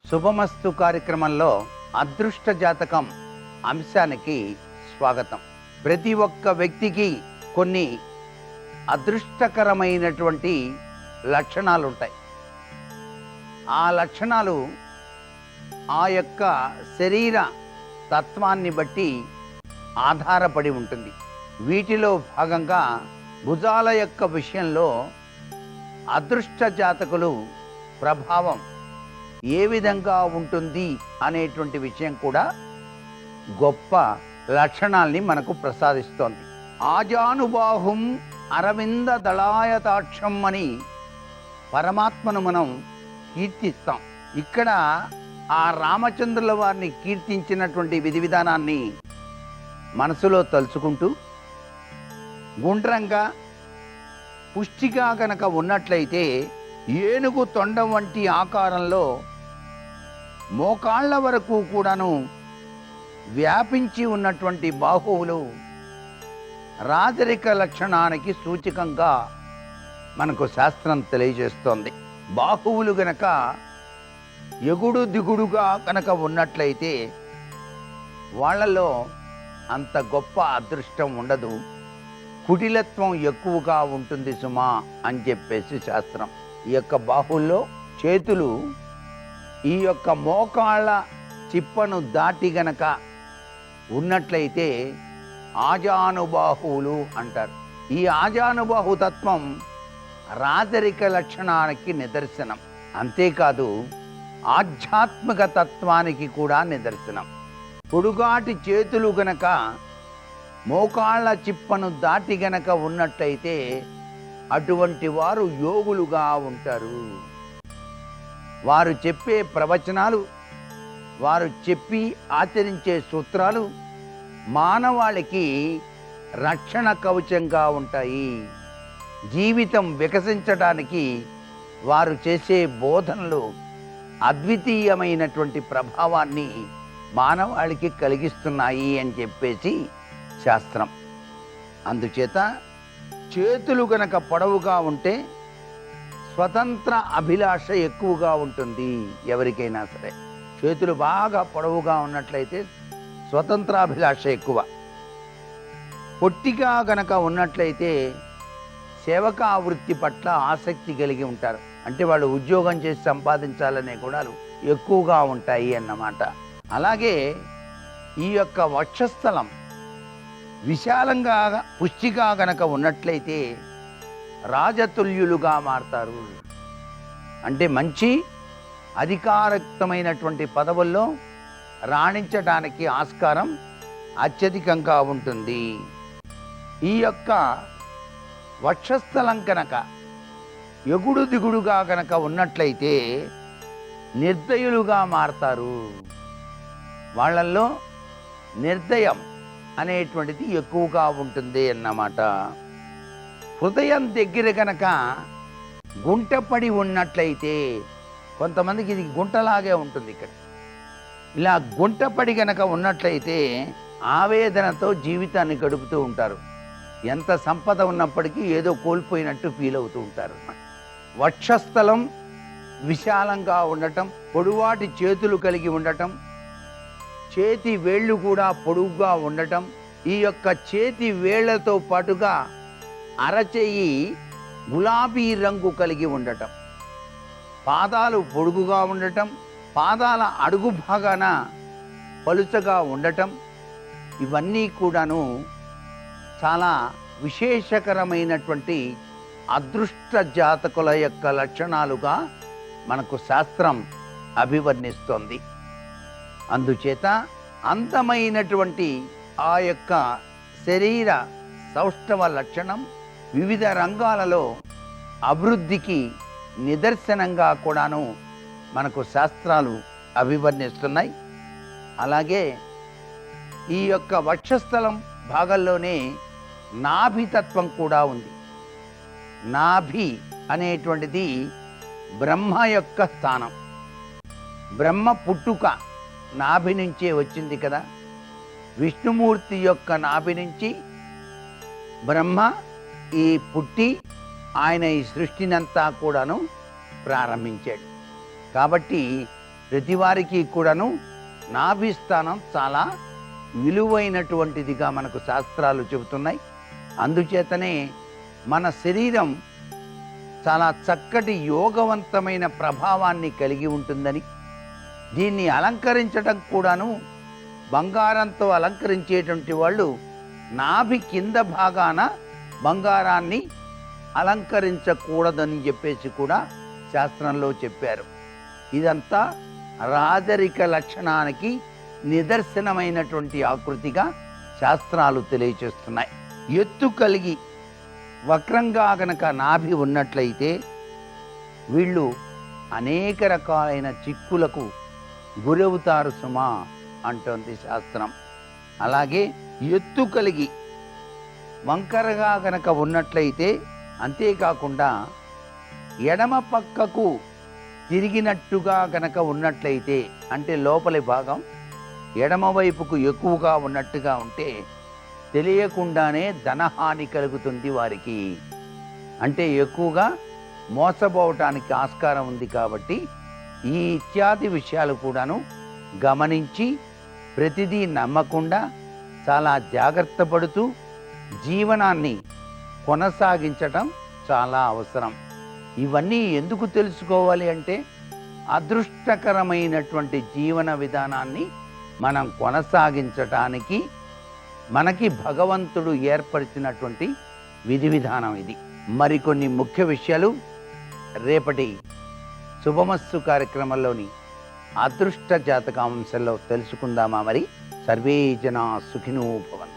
శుభమస్తు కార్యక్రమంలో అదృష్ట జాతకం అంశానికి స్వాగతం. ప్రతి ఒక్క వ్యక్తికి కొన్ని అదృష్టకరమైనటువంటి లక్షణాలు ఉంటాయి. ఆ లక్షణాలు ఆ యొక్క శరీర తత్వాన్ని బట్టి ఆధారపడి ఉంటుంది. వీటిలో భాగంగా భుజాల యొక్క విషయంలో అదృష్ట జాతకులు ప్రభావం ఏ విధంగా ఉంటుంది అనేటువంటి విషయం కూడా గొప్ప లక్షణాల్ని మనకు ప్రసాదిస్తోంది. ఆజానుబాహుం అరవింద దళాయతాక్షం అని పరమాత్మను మనం కీర్తిస్తాం. ఇక్కడ ఆ రామచంద్రుల వారిని కీర్తించినటువంటి విధి విధానాన్ని మనసులో తలుచుకుంటూ గుండ్రంగా పుష్టిగా గనక ఉన్నట్లయితే ఏనుగు తొండం వంటి ఆకారంలో మోకాళ్ళ వరకు కూడాను వ్యాపించి ఉన్నటువంటి బాహువులు రాజరిక లక్షణానికి సూచకంగా మనకు శాస్త్రం తెలియజేస్తోంది. బాహువులు గనక ఎగుడు దిగుడుగా కనుక ఉన్నట్లయితే వాళ్ళలో అంత గొప్ప అదృష్టం ఉండదు, కుటిలత్వం ఎక్కువగా ఉంటుంది సుమా అని చెప్పేసి శాస్త్రం. ఈ యొక్క బాహుల్లో చేతులు ఈ యొక్క మోకాళ్ళ చిప్పను దాటి గనక ఉన్నట్లయితే ఆజానుబాహువులు అంటారు. ఈ ఆజానుబాహు తత్వం రాజరిక లక్షణానికి నిదర్శనం. అంతేకాదు ఆధ్యాత్మిక తత్వానికి కూడా నిదర్శనం. పొడుగాటి చేతులు గనక మోకాళ్ళ చిప్పను దాటి గనక ఉన్నట్లయితే అటువంటి వారు యోగులుగా ఉంటారు. వారు చెప్పే ప్రవచనాలు, వారు చెప్పి ఆచరించే సూత్రాలు మానవాళికి రక్షణ కవచంగా ఉంటాయి. జీవితం వికసించడానికి వారు చేసే బోధనలు అద్వితీయమైనటువంటి ప్రభావాన్ని మానవాళికి కలిగిస్తున్నాయి అని చెప్పేసి శాస్త్రం. అందుచేత చేతులు గనక పొడవుగా ఉంటే స్వతంత్ర అభిలాష ఎక్కువగా ఉంటుంది. ఎవరికైనా సరే చేతులు బాగా పొడవుగా ఉన్నట్లయితే స్వతంత్రాభిలాష ఎక్కువ. పొట్టిగా గనక ఉన్నట్లయితే సేవకా వృత్తి పట్ల ఆసక్తి కలిగి ఉంటారు. అంటే వాళ్ళు ఉద్యోగం చేసి సంపాదించాలనే గుణాలు ఎక్కువగా ఉంటాయి అన్నమాట. అలాగే ఈ యొక్క వక్షస్థలం విశాలంగా పుష్టిగా గనక ఉన్నట్లయితే రాజతుల్యులుగా మారతారు. అంటే మంచి అధికారయుక్తమైనటువంటి పదవుల్లో రాణించడానికి ఆస్కారం అత్యధికంగా ఉంటుంది. ఈ యొక్క వక్షస్థలం కనుక ఎగుడు దిగుడుగా గనక ఉన్నట్లయితే నిర్దయులుగా మారతారు. వాళ్ళల్లో నిర్దయం అనేటువంటిది ఎక్కువగా ఉంటుంది అన్నమాట. హృదయం దగ్గర గనక గుంటపడి ఉన్నట్లయితే, కొంతమందికి ఇది గుంటలాగే ఉంటుంది, ఇక్కడ ఇలా గుంటపడి గనక ఉన్నట్లయితే ఆవేదనతో జీవితాన్ని గడుపుతూ ఉంటారు. ఎంత సంపద ఉన్నప్పటికీ ఏదో కోల్పోయినట్టు ఫీల్ అవుతూ ఉంటారు. వక్షస్థలం విశాలంగా ఉండటం, పొడువాటి చేతులు కలిగి ఉండటం, చేతి వేళ్ళు కూడా పొడుగుగా ఉండటం, ఈ యొక్క చేతి వేళ్లతో పాటుగా అరచేయి గులాబీ రంగు కలిగి ఉండటం, పాదాలు పొడుగుగా ఉండటం, పాదాల అడుగు భాగాన పలుచగా ఉండటం, ఇవన్నీ కూడాను చాలా విశేషకరమైనటువంటి అదృష్ట జాతకుల యొక్క లక్షణాలుగా మనకు శాస్త్రం అభివర్ణిస్తోంది. అందుచేత అందమైనటువంటి ఆ యొక్క శరీర సౌష్ఠవ లక్షణం వివిధ రంగాలలో అభివృద్ధికి నిదర్శనంగా కూడాను మనకు శాస్త్రాలు అభివర్ణిస్తున్నాయి. అలాగే ఈ యొక్క వక్షస్థలం భాగంలోనే నాభితత్వం కూడా ఉంది. నాభి అనేటువంటిది బ్రహ్మ యొక్క స్థానం. బ్రహ్మ పుట్టుక నాభి నుంచే వచ్చింది కదా. విష్ణుమూర్తి యొక్క నాభి నుంచి బ్రహ్మ ఈ పుట్టి ఆయన ఈ సృష్టినంతా కూడాను ప్రారంభించాడు. కాబట్టి ప్రతి వారికి కూడాను నాభి స్థానం చాలా విలువైనటువంటిదిగా మనకు శాస్త్రాలు చెబుతున్నాయి. అందుచేతనే మన శరీరం చాలా చక్కటి యోగవంతమైన ప్రభావాన్ని కలిగి ఉంటుందని, దీన్ని అలంకరించడం కూడాను బంగారంతో అలంకరించేటువంటి వాళ్ళు నాభి కింద భాగాన బంగారాన్ని అలంకరించకూడదని చెప్పేసి కూడా శాస్త్రంలో చెప్పారు. ఇదంతా రాజరిక లక్షణానికి నిదర్శనమైనటువంటి ఆకృతిగా శాస్త్రాలు తెలియచేస్తున్నాయి. ఎత్తు కలిగి వక్రంగా గనక నాభి ఉన్నట్లయితే వీళ్ళు అనేక రకాలైన చిక్కులకు గురవుతారు సుమా అంటోంది శాస్త్రం. అలాగే ఎత్తు కలిగి వంకరగా గనక ఉన్నట్లయితే, అంతేకాకుండా ఎడమ పక్కకు తిరిగినట్టుగా గనక ఉన్నట్లయితే, అంటే లోపలి భాగం ఎడమ వైపుకు ఎక్కువగా ఉన్నట్టుగా ఉంటే తెలియకుండానే ధనహాని కలుగుతుంది వారికి. అంటే ఎక్కువగా మోసపోవటానికి ఆస్కారం ఉంది. కాబట్టి ఈ ఇత్యాది విషయాలు కూడాను గమనించి ప్రతిదీ నమ్మకుండా చాలా జాగ్రత్త పడుతూ జీవనాన్ని కొనసాగించటం చాలా అవసరం. ఇవన్నీ ఎందుకు తెలుసుకోవాలి అంటే, అదృష్టకరమైనటువంటి జీవన విధానాన్ని మనం కొనసాగించటానికి మనకి భగవంతుడు ఏర్పరిచినటువంటి విధి విధానం ఇది. మరికొన్ని ముఖ్య విషయాలు రేపటి శుభమస్సు కార్యక్రమంలోని అదృష్ట జాతకాంశంలో తెలుసుకుందామా? మరి సర్వే జనా సుఖినో భవంతు.